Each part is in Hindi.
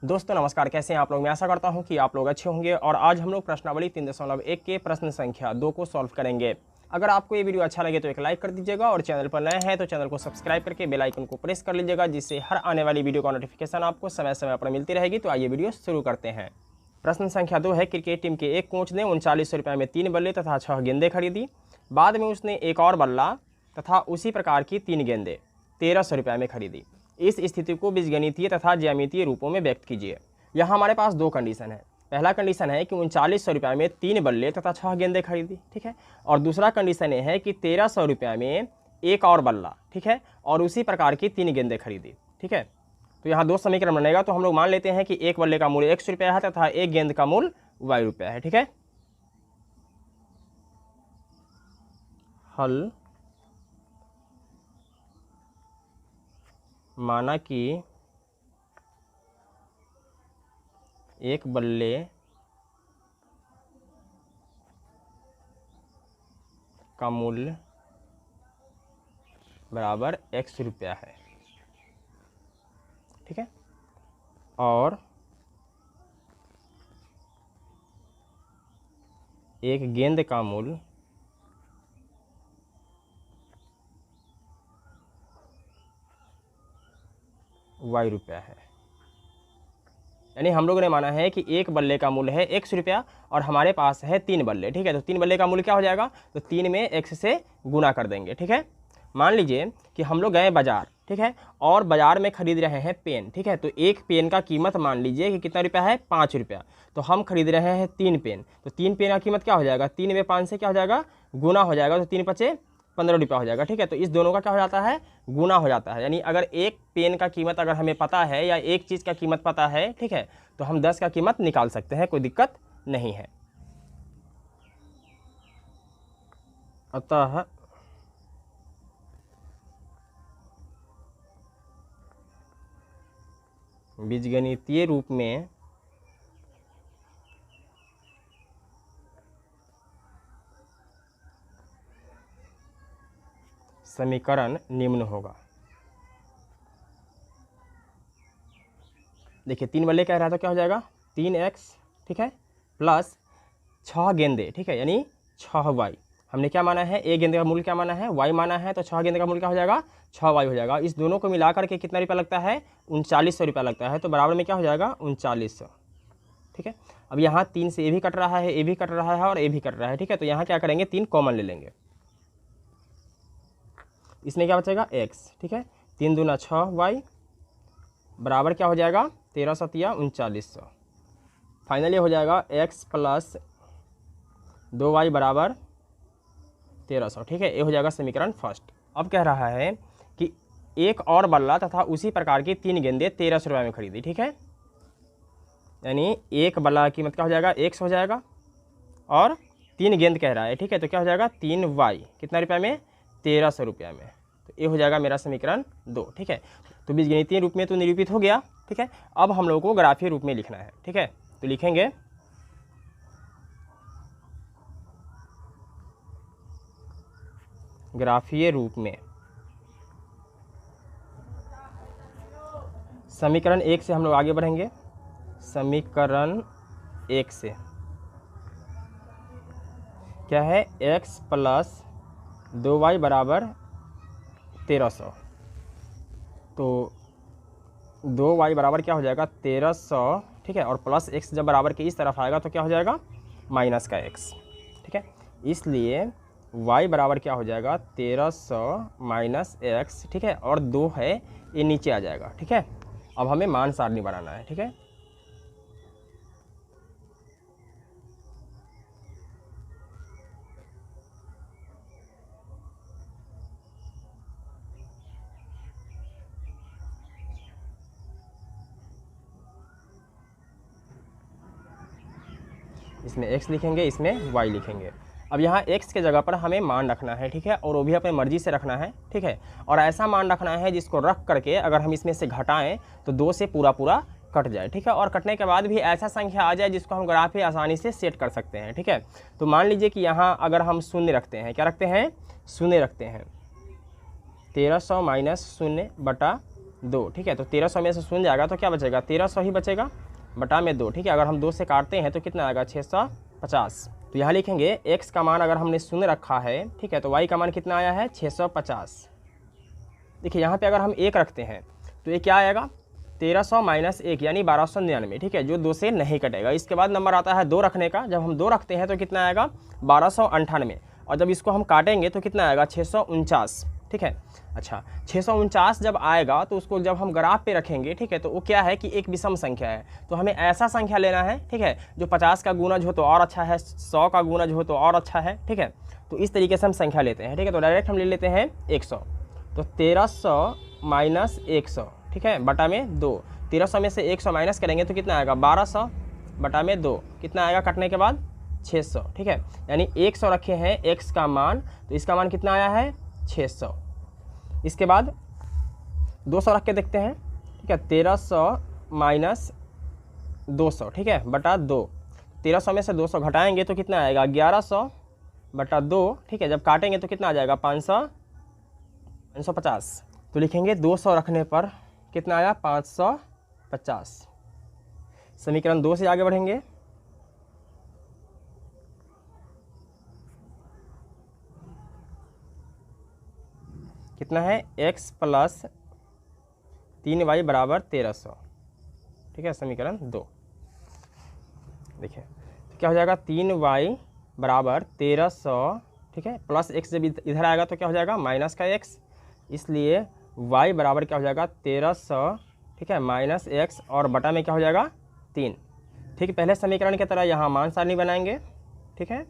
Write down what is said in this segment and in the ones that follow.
दोस्तों नमस्कार, कैसे हैं आप लोग। मैं आशा करता हूं कि आप लोग अच्छे होंगे। और आज हम लोग प्रश्नावली 3.1 के प्रश्न संख्या 2 को सॉल्व करेंगे। अगर आपको ये वीडियो अच्छा लगे तो एक लाइक कर दीजिएगा और चैनल पर नए हैं तो चैनल को सब्सक्राइब करके बेल आइकन को प्रेस कर लीजिएगा, जिससे हर आने वाली वीडियो का नोटिफिकेशन आपको समय समय पर मिलती रहेगी। तो आइए वीडियो शुरू करते हैं। प्रश्न संख्या 2 है, क्रिकेट टीम के एक कोच ने 3900 रुपये में 3 बल्ले तथा 6 गेंदें खरीदी। बाद में उसने एक और बल्ला तथा उसी प्रकार की 3 गेंदें 1300 रुपये में खरीदी। इस स्थिति को बीजगणितीय तथा ज्यामितीय रूपों में व्यक्त कीजिए। यहाँ हमारे पास दो कंडीशन है। पहला कंडीशन है कि 3900 रुपये में 3 बल्ले तथा 6 गेंदें खरीदी, ठीक है। और दूसरा कंडीशन ये है कि 1300 रुपये में एक और बल्ला, ठीक है, और उसी प्रकार की 3 गेंदें खरीदी, ठीक है। तो यहाँ दो समीकरण बनेगा। तो हम लोग मान लेते हैं कि एक बल्ले का मूल्य x रुपया है तथा एक गेंद का मूल्य y रुपया है, ठीक है। हल माना कि एक बल्ले का मूल्य बराबर x रुपया है, ठीक है, और एक गेंद का मूल्य y रुपया है। यानी हम लोगों ने माना है कि एक बल्ले का मूल्य है x रुपया और हमारे पास है 3 बल्ले, ठीक है। तो 3 बल्ले का मूल्य क्या हो जाएगा, तो 3 में x से गुना कर देंगे, ठीक है। मान लीजिए कि हम लोग गए बाजार, ठीक है, और बाजार में खरीद रहे हैं पेन, ठीक है। तो एक पेन का कीमत मान लीजिए कि कितना रुपया है, 5 रुपया। तो हम खरीद रहे हैं 3 पेन, तो 3 पेन का कीमत क्या हो जाएगा, 3 में 5 से क्या हो जाएगा, गुना हो जाएगा। तो 3 पचे 15 रुपया हो जाएगा, ठीक है। तो इस दोनों का क्या हो जाता है, गुना हो जाता है। यानी अगर एक पेन का कीमत अगर हमें पता है या एक चीज़ का कीमत पता है, ठीक है, तो हम 10 का कीमत निकाल सकते हैं, कोई दिक्कत नहीं है। अतः बीजगणितीय रूप में समीकरण निम्न होगा। देखिए 3 बल्ले कह रहा है तो क्या हो जाएगा, 3x, ठीक है, प्लस 6 गेंदे, ठीक है, यानी 6y। हमने क्या माना है, एक गेंदे का मूल्य क्या माना है, y माना है। तो 6 गेंदे का मूल्य क्या हो जाएगा, 6y हो जाएगा। इस दोनों को मिलाकर के कितना रुपया लगता है, 3900 रुपया लगता है। तो बराबर में क्या हो जाएगा, 3900, ठीक है। अब यहाँ 3 से ए भी कट रहा है, ए भी कट रहा है और ए भी कट रहा है, ठीक है। तो यहाँ क्या करेंगे, 3 कॉमन ले लेंगे। इसमें क्या बचेगा, x, ठीक है। 3 दूना 6y बराबर क्या हो जाएगा, 1300 या 3900। फाइनली हो जाएगा x प्लस 2y बराबर 1300, ठीक है। ये हो जाएगा समीकरण फर्स्ट। अब कह रहा है कि एक और बल्ला तथा उसी प्रकार की 3 गेंदें 1300 रुपये में खरीदी, ठीक है। यानी एक बल्ला की कीमत क्या हो जाएगा, x हो जाएगा, और 3 गेंद कह रहा है, ठीक है। तो क्या हो जाएगा, 3y कितना रुपये में, 1300 रुपये में। तो ये हो जाएगा मेरा समीकरण 2, ठीक है। तो बीजगणितीय रूप में तो निरूपित हो गया, ठीक है। अब हम लोगों को ग्राफीय रूप में लिखना है, ठीक है। तो लिखेंगे ग्राफीय रूप में समीकरण 1 से हम लोग आगे बढ़ेंगे। समीकरण 1 से क्या है, x प्लस 2y बराबर 1300। तो 2y बराबर क्या हो जाएगा, 1300, ठीक है। और प्लस x जब बराबर के इस तरफ आएगा तो क्या हो जाएगा, माइनस का x, ठीक है। इसलिए y बराबर क्या हो जाएगा, 1300 माइनस x, ठीक है। और 2 है ये नीचे आ जाएगा, ठीक है। अब हमें मान सारणी बनाना है, ठीक है। इसमें x लिखेंगे, इसमें y लिखेंगे। अब यहाँ x के जगह पर हमें मान रखना है, ठीक है, और वो भी अपनी मर्जी से रखना है, ठीक है। और ऐसा मान रखना है जिसको रख करके अगर हम इसमें से घटाएं तो 2 से पूरा पूरा कट जाए, ठीक है। और कटने के बाद भी ऐसा संख्या आ जाए जिसको हम ग्राफ पे आसानी से सेट कर सकते हैं, ठीक है। तो मान लीजिए कि यहाँ अगर हम शून्य रखते हैं, क्या रखते हैं, शून्य रखते हैं, 1300 माइनस 0 बटा 2, ठीक है। तो 1300 में से शून्य जाएगा तो क्या बचेगा, 1300 ही बचेगा बटा में 2, ठीक है। अगर हम 2 से काटते हैं तो कितना आएगा, 650। तो यहाँ लिखेंगे x का मान अगर हमने शून्य रखा है, ठीक है, तो y का मान कितना आया है, 650। देखिए यहाँ पे अगर हम 1 रखते हैं तो ये क्या आएगा, 1300 माइनस 1 यानी 1299, ठीक है, जो 2 से नहीं कटेगा। इसके बाद नंबर आता है 2 रखने का। जब हम 2 रखते हैं तो कितना आएगा, 1298, और जब इसको हम काटेंगे तो कितना आएगा, 649, ठीक है। अच्छा, 649 जब आएगा तो उसको जब हम ग्राफ पे रखेंगे, ठीक है, तो वो क्या है कि एक विषम संख्या है, तो हमें ऐसा संख्या लेना है, ठीक है, जो 50 का गुणज हो तो और अच्छा है, 100 का गुणज हो तो और अच्छा है, ठीक है। तो इस तरीके से हम संख्या लेते हैं, ठीक है। तो डायरेक्ट हम ले लेते हैं 100, तो 1300 माइनस 100, ठीक है, बटा में 2। 1300 में से 100 माइनस करेंगे तो कितना आएगा, 1200 बटा में 2, कितना आएगा कटने के बाद, 600, ठीक है। यानी 100 रखे हैं x का मान, तो इसका मान कितना आया है, 600। इसके बाद 200 रख के देखते हैं, ठीक है, 1300 माइनस 200, ठीक है, बटा 2। 1300 में से 200 घटाएंगे तो कितना आएगा, 1100 बटा 2, ठीक है। जब काटेंगे तो कितना आ जाएगा, 550। तो लिखेंगे 200 रखने पर कितना आया, 550। समीकरण 2 से आगे बढ़ेंगे। कितना है, x प्लस 3y बराबर 1300, ठीक है, समीकरण 2। देखिए तो क्या हो जाएगा, 3y बराबर 1300, ठीक है, प्लस x जब इधर आएगा तो क्या हो जाएगा, माइनस का x, इसलिए y बराबर क्या हो जाएगा, 1300, ठीक है, माइनस x, और बटा में क्या हो जाएगा, 3, ठीक है। पहले समीकरण की तरह यहाँ मान सारणी बनाएंगे, ठीक है।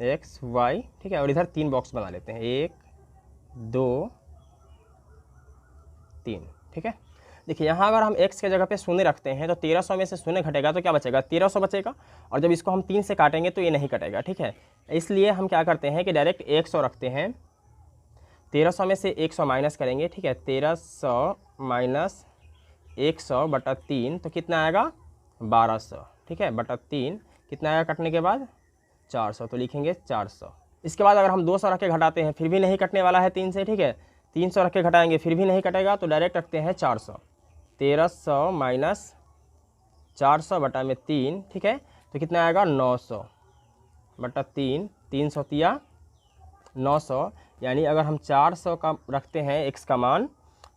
x y, ठीक है, और इधर 3 बॉक्स बना लेते हैं, 1 2 3, ठीक है। देखिए यहाँ अगर हम x के जगह पे शून्य रखते हैं तो 1300 में से शून्य घटेगा तो क्या बचेगा, 1300 बचेगा, और जब इसको हम 3 से काटेंगे तो ये नहीं कटेगा, ठीक है। इसलिए हम क्या करते हैं कि डायरेक्ट 100 रखते हैं, 1300 में से 100 माइनस करेंगे, ठीक है, 1300 माइनस 100 बटा 3 तो कितना आएगा, 1200, ठीक है, बटा 3, कितना आएगा कटने के बाद, 400। तो लिखेंगे 400। इसके बाद अगर हम 200 रख के घटाते हैं फिर भी नहीं कटने वाला है 3 से, ठीक है, 300 रख के घटाएंगे फिर भी नहीं कटेगा, तो डायरेक्ट रखते हैं 400। 1300 माइनस 400 बटा में 3, ठीक है, तो कितना आएगा, 900 बटा 3, 300 तिया 900, यानी अगर हम 400 का रखते हैं x का मान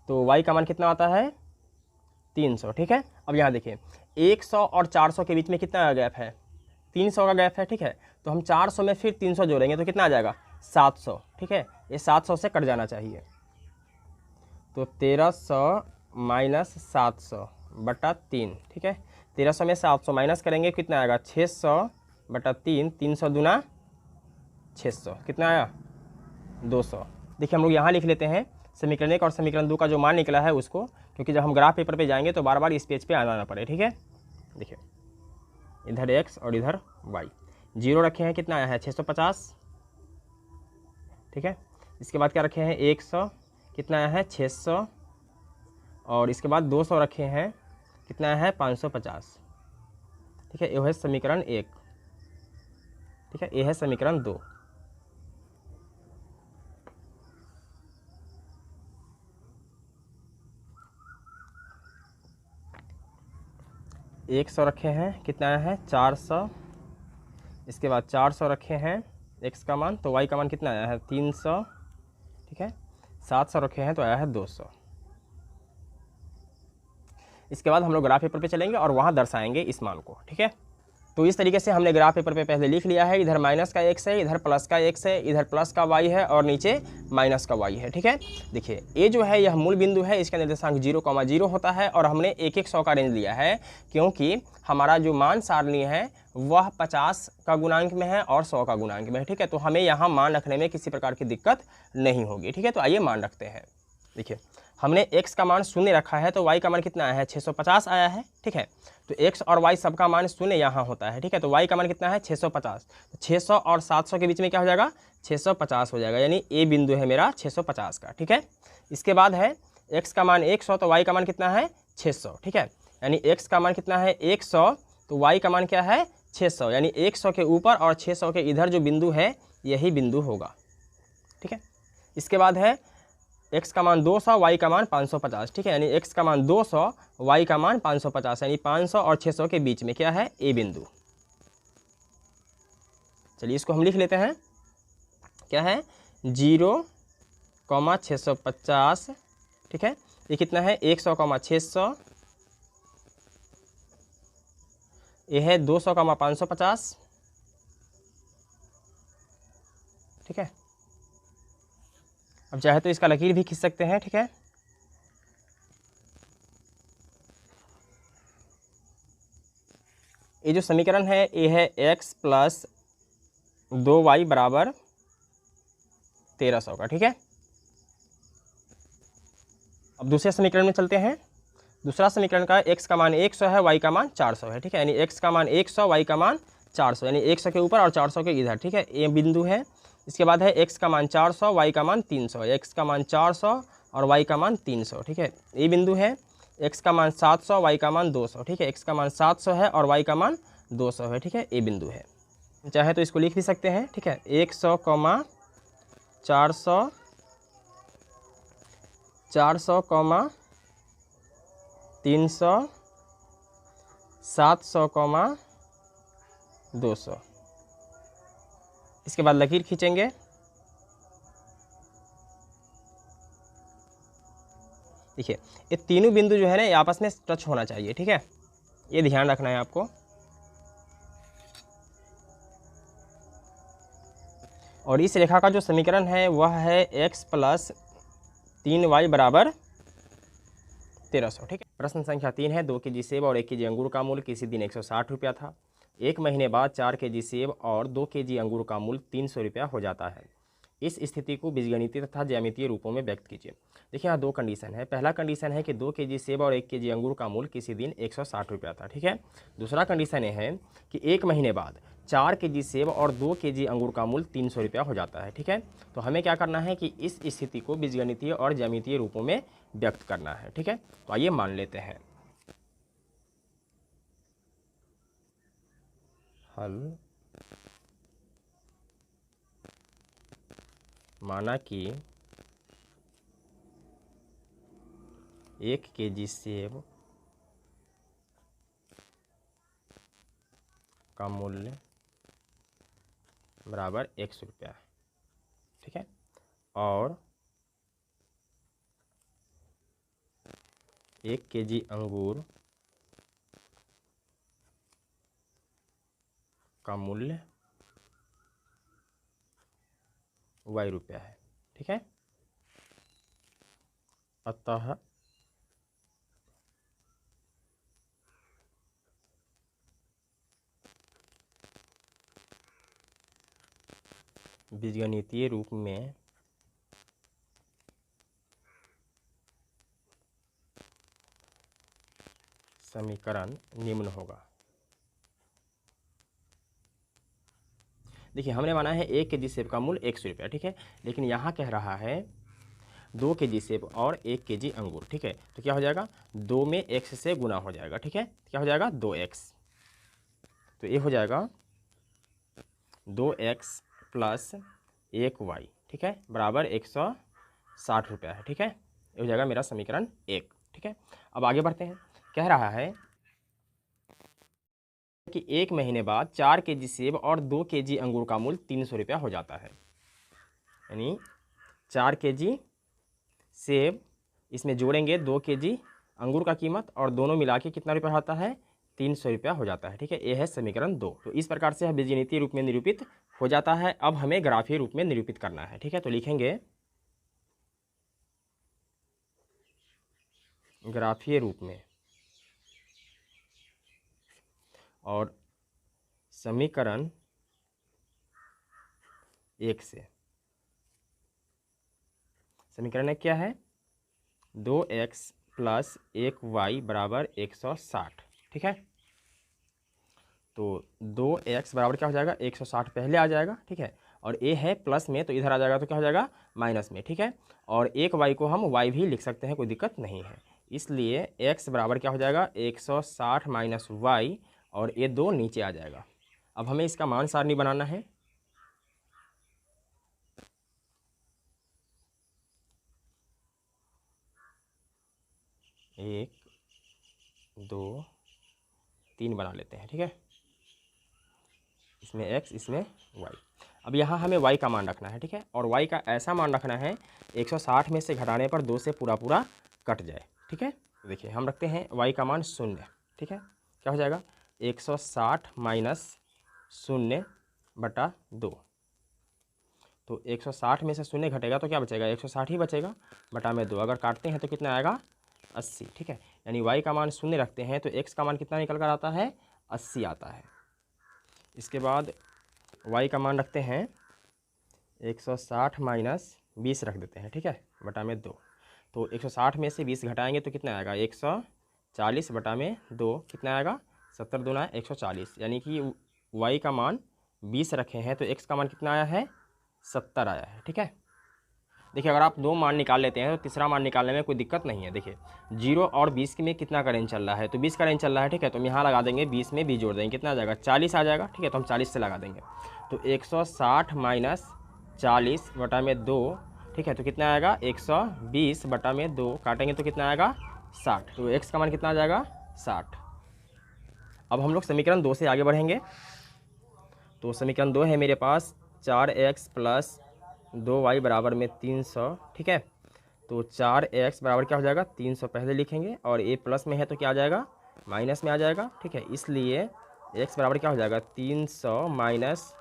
तो y का मान कितना आता है, 300, ठीक है। अब यहाँ देखिए 100 और 400 के बीच में कितना गैप है, 300 का गैप है, ठीक है। तो हम 400 में फिर 300 जोड़ेंगे तो कितना आ जाएगा, 700, ठीक है, ये 700 से कट जाना चाहिए। तो 1300 माइनस 700 बटा 3, ठीक है, 1300 में 700 माइनस करेंगे कितना आएगा, 600 बटा 3, 300 दूना 600, कितना आया, 200। देखिए हम लोग यहाँ लिख लेते हैं समीकरण 1 और समीकरण 2 का जो मान निकला है उसको, क्योंकि जब हम ग्राफ पेपर पे जाएंगे तो बार बार इस पेज पे आना ना पड़े, ठीक है। देखिए इधर x और इधर y, 0 रखे हैं, कितना आया है, 650, ठीक है। इसके बाद क्या रखे हैं, 100, कितना आया है, 600, और इसके बाद 200 रखे हैं, कितना आया है, 550, ठीक है। ये है समीकरण 1, ठीक है, ये है समीकरण 2। एक 100 रखे हैं, कितना आया है, 400, इसके बाद 400 रखे हैं x का मान, तो y का मान कितना आया है, 300, ठीक है। 700 रखे हैं तो आया है 200। इसके बाद हम लोग ग्राफ पेपर पे चलेंगे और वहाँ दर्शाएंगे इस मान को, ठीक है। तो इस तरीके से हमने ग्राफ पेपर पे पहले लिख लिया है, इधर माइनस का x है, इधर प्लस का x है, इधर प्लस का y है और नीचे माइनस का y है, ठीक है। देखिए ये जो है यह मूल बिंदु है, इसका निर्देशांक 0,0 होता है और हमने 1-100 का रेंज लिया है क्योंकि हमारा जो मान सारणी है वह 50 का गुणांक में है और 100 का गुणांक में है, ठीक है। तो हमें यहाँ मान रखने में किसी प्रकार की दिक्कत नहीं होगी, ठीक है। तो आइए मान रखते हैं। देखिए हमने x का मान 0 रखा है तो y का मान कितना आया है, 650 आया है, ठीक है। तो x और y सबका मान 0 यहाँ होता है, ठीक है। तो y का मान कितना है, 650। तो 600 और 700 के बीच में क्या हो जाएगा, 650 हो जाएगा, यानी ए बिंदु है मेरा 650 का, ठीक है। इसके बाद है x का मान 100 तो y का मान कितना है, 600, ठीक है। यानी x का मान कितना है 100 तो y का मान क्या है 600, यानी 100 के ऊपर और 600 के इधर जो बिंदु है यही बिंदु होगा। ठीक है, इसके बाद है x का मान 200, y का मान 550। ठीक है, यानी x का मान 200, y का मान 550, यानी 500 और 600 के बीच में क्या है, ए बिंदु। चलिए इसको हम लिख लेते हैं, क्या है 0,650। ठीक है, ये कितना है 100,600, ये है 200,550। ठीक है, अब चाहे तो इसका लकीर भी खींच सकते हैं। ठीक है, ये जो समीकरण है ये है x प्लस 2y बराबर 1300 का। ठीक है, अब दूसरे समीकरण में चलते हैं। दूसरा समीकरण का x का मान 100 है, y का मान 400 है। ठीक है, यानी x का मान 100, y का मान 400, यानी 100 के ऊपर और 400 के इधर। ठीक है, ये बिंदु है। इसके बाद है x का मान 400, y का मान 300, x का मान 400 और y का मान 300। ठीक है, ये बिंदु है। x का मान 700, y का मान 200। ठीक है, x का मान 700 है और y का मान 200 है। ठीक है, ये बिंदु है। चाहे तो इसको लिख भी सकते हैं। ठीक है, 100, 400, 400, 300, 700, 200। इसके बाद लकीर खींचेंगे। देखिए ये तीनों बिंदु जो है ना ये आपस में टच होना चाहिए। ठीक है, ये ध्यान रखना है आपको। और इस रेखा का जो समीकरण है वह है x प्लस 3y बराबर 1300। ठीक है, प्रश्न संख्या 3 है 2 केजी सेब और 1 केजी अंगूर का मूल्य किसी दिन 160 रुपया था। 1 महीने बाद 4 केजी सेब और 2 केजी अंगूर का मूल्य 300 रुपया हो जाता है। इस स्थिति को बीजगणितीय तथा ज्यामितीय रूपों में व्यक्त कीजिए। देखिए यहाँ दो कंडीशन है। पहला कंडीशन है कि 2 केजी सेब और 1 केजी अंगूर का मूल्य किसी दिन 160 रुपया था। ठीक है, दूसरा कंडीशन ये है कि 1 महीने बाद 4 केजी सेब और 2 केजी अंगूर का मूल्य 300 रुपया हो जाता है। ठीक है, तो हमें क्या करना है कि इस स्थिति को बीजगणितीय और ज्यामितीय रूपों में व्यक्त करना है। ठीक है, तो आइए मान लेते हैं। हल माना कि 1 केजी सेब का मूल्य बराबर 100 रुपया है। ठीक है, और 1 केजी अंगूर का मूल्य y रुपया है। ठीक है, अतः बीजगणितीय रूप में समीकरण निम्न होगा। देखिए हमने माना है 1 केजी सेब का मूल्य 100 रुपया। ठीक है, लेकिन यहाँ कह रहा है 2 केजी सेब और 1 केजी अंगूर। ठीक है, तो क्या हो जाएगा 2 में x से गुना हो जाएगा। ठीक है, क्या हो जाएगा 2x, तो ये हो जाएगा 2x प्लस 1y। ठीक है, बराबर 160 रुपया है। ठीक है, ये हो जाएगा मेरा समीकरण 1। ठीक है, अब आगे बढ़ते हैं। कह रहा है कि 1 महीने बाद 4 केजी सेब और 2 केजी अंगूर का मूल्य 300 रुपया हो जाता है। यानी 4 केजी सेब, इसमें जोड़ेंगे 2 केजी अंगूर का कीमत और दोनों मिला के कितना रुपया होता है 300 रुपया हो जाता है। ठीक है, ये है समीकरण 2। तो इस प्रकार से यह बीजगणितीय रूप में निरूपित हो जाता है। अब हमें ग्राफीय रूप में निरूपित करना है। ठीक है, तो लिखेंगे ग्राफीय रूप में और समीकरण 1 से। समीकरण क्या है 2x प्लस 1y बराबर 160। ठीक है, तो 2x बराबर क्या हो जाएगा 160 पहले आ जाएगा। ठीक है, और a है प्लस में तो इधर आ जाएगा तो क्या हो जाएगा माइनस में। ठीक है, और 1y को हम y भी लिख सकते हैं, कोई दिक्कत नहीं है। इसलिए x बराबर क्या हो जाएगा 160 माइनस y, और ये 2 नीचे आ जाएगा। अब हमें इसका मान सारणी बनाना है। एक, दो, तीन बना लेते हैं, ठीक है। इसमें x, इसमें y। अब यहाँ हमें y का मान रखना है, ठीक है। और y का ऐसा मान रखना है 160 में से घटाने पर 2 से पूरा पूरा कट जाए, ठीक है। देखिए हम रखते हैं y का मान 0, ठीक है। क्या हो जाएगा 160 माइनस 0/2। तो 160 में से 0 घटेगा तो क्या बचेगा, 160 ही बचेगा बटा में 2। अगर काटते हैं तो कितना आएगा 80, ठीक है। यानी y का मान 0 रखते हैं तो x का मान कितना निकल कर आता है 80 आता है। इसके बाद y का मान रखते हैं 160 माइनस 20 रख देते हैं, ठीक है, बटा में 2। तो 160 में से 20 घटाएंगे तो कितना आएगा 140 बटा में 2, कितना आएगा 70 दूना 140। यानी कि y का मान 20 रखे हैं तो x का मान कितना आया है 70 आया है, ठीक है। देखिए अगर आप 2 मान निकाल लेते हैं तो तीसरा मान निकालने में कोई दिक्कत नहीं है। देखिए 0 और 20 में कितना का रेंज चल रहा है, तो 20 का रेंज चल रहा है, ठीक है। तो हम यहाँ लगा देंगे 20 में 20 जोड़ देंगे, कितना आ जाएगा 40 आ जाएगा, ठीक है। तो हम 40 से लगा देंगे। तो 160 माइनस 40 बटा में 2, ठीक है। तो कितना आएगा 120 बटा में 2, काटेंगे तो कितना आएगा 60। तो x का मान कितना आ जाएगा 60। अब हम लोग समीकरण 2 से आगे बढ़ेंगे। तो समीकरण 2 है मेरे पास 4x प्लस 2y बराबर में 300, ठीक है। तो 4x बराबर क्या हो जाएगा 300 पहले लिखेंगे, और a प्लस में है तो क्या आ जाएगा माइनस में आ जाएगा, ठीक है। इसलिए x बराबर क्या हो जाएगा 300 माइनस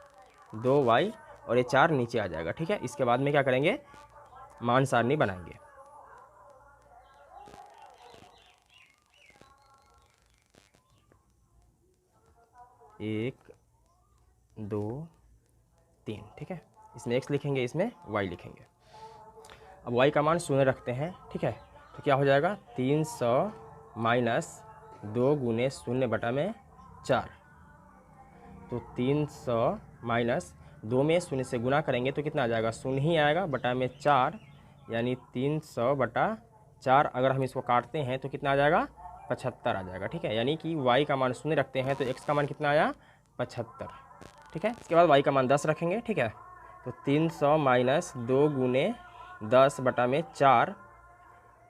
2y, और ये 4 नीचे आ जाएगा, ठीक है। इसके बाद में क्या करेंगे मान सारणी बनाएंगे। एक, दो, तीन, ठीक है। इसमें x लिखेंगे, इसमें y लिखेंगे। अब y का मान 0 रखते हैं, ठीक है। तो क्या हो जाएगा 300 माइनस 2 गुने 0 बटा में 4। तो 300 माइनस 2 में 0 से गुना करेंगे तो कितना आ जाएगा 0 ही आएगा बटा में 4, यानी 300 बटा 4। अगर हम इसको काटते हैं तो कितना आ जाएगा 75 आ जाएगा, ठीक है। यानी कि y का मान 0 रखते हैं तो x का मान कितना आया 75, ठीक है। इसके बाद y का मान 10 रखेंगे, ठीक है। तो 300 माइनस 2 गुने 10 बटा में 4।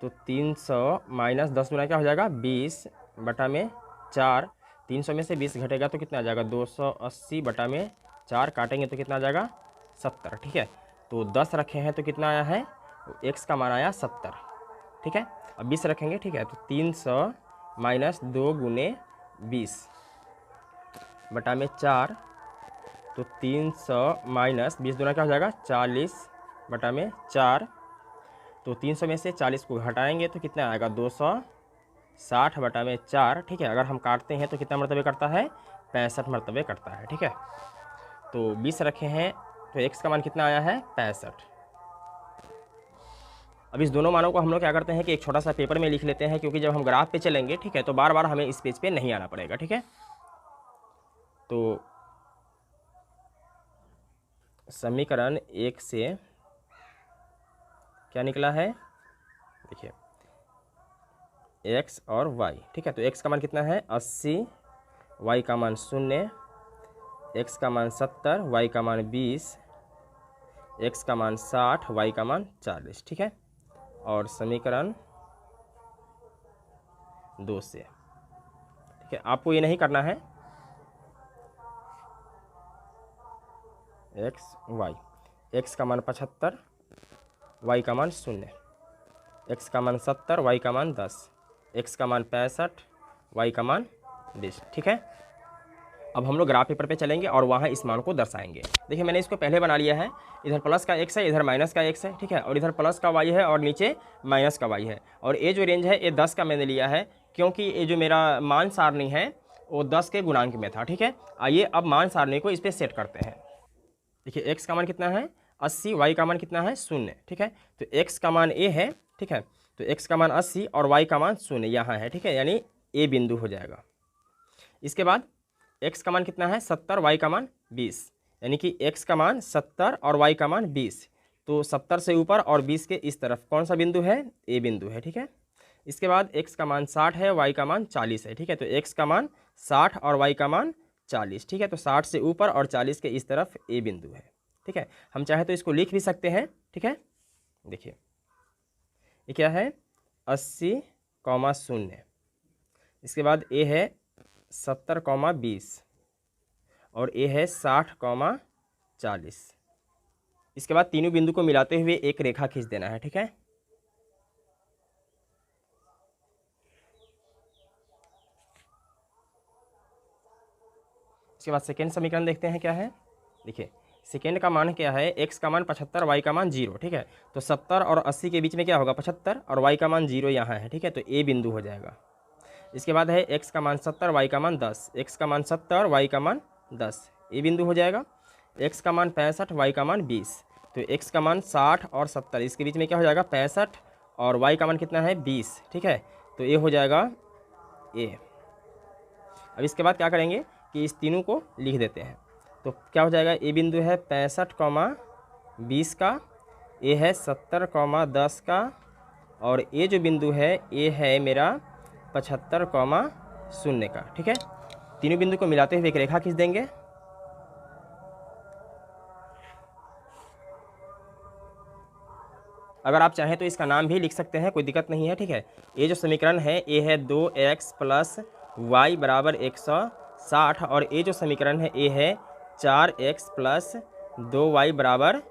तो 300 माइनस 10 गुना क्या हो जाएगा 20 बटा में 4। 300 में से 20 घटेगा तो कितना आ जाएगा 280 बटा में 4, काटेंगे तो कितना आ जाएगा 70, ठीक है। तो 10 रखे हैं तो कितना आया है x का मान आया 70, ठीक है। अब 20 रखेंगे, ठीक है। तो 300 माइनस 2 गुने 20 बटा में 4। तो 300 माइनस 20 दूना क्या हो जाएगा 40 बटा में 4। तो 300 में से 40 को घटाएंगे तो कितना आएगा 260 बटा में 4, ठीक है। अगर हम काटते हैं तो कितना मरतबे करता है 65 मरतबे करता है, ठीक है। तो 20 रखे हैं तो x का मान कितना आया है 65। अब इस दोनों मानों को हम लोग क्या करते हैं कि एक छोटा सा पेपर में लिख लेते हैं, क्योंकि जब हम ग्राफ पे चलेंगे, ठीक है, तो बार बार हमें इस पेज पे नहीं आना पड़ेगा, ठीक है। तो समीकरण 1 से क्या निकला है, देखिए x और y, ठीक है। तो x का मान कितना है 80, y का मान 0, x का मान 70, y का मान 20, x का मान 60, y का मान 40, ठीक है। और समीकरण 2 से, ठीक है, आपको ये नहीं करना है x y, x का मान 75, y का मान 0, x का मान 70, y का मान 10, x का मान 65, y का मान 20, ठीक है। अब हम लोग ग्राफ पेपर पे चलेंगे और वहाँ इस मान को दर्शाएंगे। देखिए मैंने इसको पहले बना लिया है, इधर प्लस का x है, इधर माइनस का x है, ठीक है। और इधर प्लस का y है और नीचे माइनस का y है। और ये जो रेंज है ये 10 का मैंने लिया है, क्योंकि ये जो मेरा मान सारणी है वो 10 के गुणांक में था, ठीक है। आइए अब मान सारणी को इस पर सेट करते हैं। देखिए x का मान कितना है 80, y का मान कितना है 0, ठीक है। तो x का मान a है, ठीक है। तो x का मान 80 और y का मान 0 यहाँ है, ठीक है, यानी a बिंदु हो जाएगा। इसके बाद x का मान कितना है 70, y का मान 20, यानी कि x का मान 70 और y का मान 20। तो 70 से ऊपर और 20 के इस तरफ कौन सा बिंदु है a बिंदु है, ठीक है। इसके बाद x का मान 60 है, y का मान 40 है, ठीक है। तो x का मान 60 और y का मान 40, ठीक है। तो 60 से ऊपर और 40 के इस तरफ ए बिंदु है, ठीक है। हम चाहे तो इसको लिख भी सकते हैं, ठीक है। देखिए ये क्या है 80,0, इसके बाद ए है 70,20 और ए है 60,40। इसके बाद तीनों बिंदु को मिलाते हुए एक रेखा खींच देना है, ठीक है। इसके बाद सेकेंड समीकरण देखते हैं क्या है। देखिए सेकेंड का मान क्या है, x का मान 75, y का मान 0, ठीक है। तो 70 और 80 के बीच में क्या होगा 75 और y का मान 0 यहाँ है, ठीक है। तो ए बिंदु हो जाएगा। इसके बाद है x का मान 70, y का मान 10, x का मान 70 y का मान 10, ए बिंदु हो जाएगा। x का मान 65, y का मान 20, तो x का मान 60 और 70, इसके बीच में क्या हो जाएगा 65 और y का मान कितना है 20, ठीक है। तो ये हो जाएगा ए। अब इसके बाद क्या करेंगे कि इस तीनों को लिख देते हैं। तो क्या हो जाएगा, ए बिंदु है 65,20 का, ए है 70,10 का और ए जो बिंदु है ए है मेरा 75,0 का, ठीक है। तीनों बिंदु को मिलाते हुए एक रेखा खींच देंगे। अगर आप चाहें तो इसका नाम भी लिख सकते हैं, कोई दिक्कत नहीं है, ठीक है। ये जो समीकरण है ए है 2x + y = 160 और ये जो समीकरण है ए है 4x + 2y =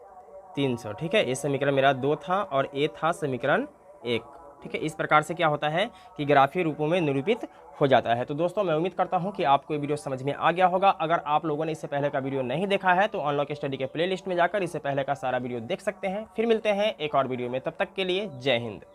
300, ठीक है। ये समीकरण मेरा 2 था और ए था समीकरण 1, ठीक है। इस प्रकार से क्या होता है कि ग्राफीय रूपों में निरूपित हो जाता है। तो दोस्तों मैं उम्मीद करता हूं कि आपको ये वीडियो समझ में आ गया होगा। अगर आप लोगों ने इससे पहले का वीडियो नहीं देखा है तो अनलॉक स्टडी के प्लेलिस्ट में जाकर इससे पहले का सारा वीडियो देख सकते हैं। फिर मिलते हैं एक और वीडियो में, तब तक के लिए जय हिंद।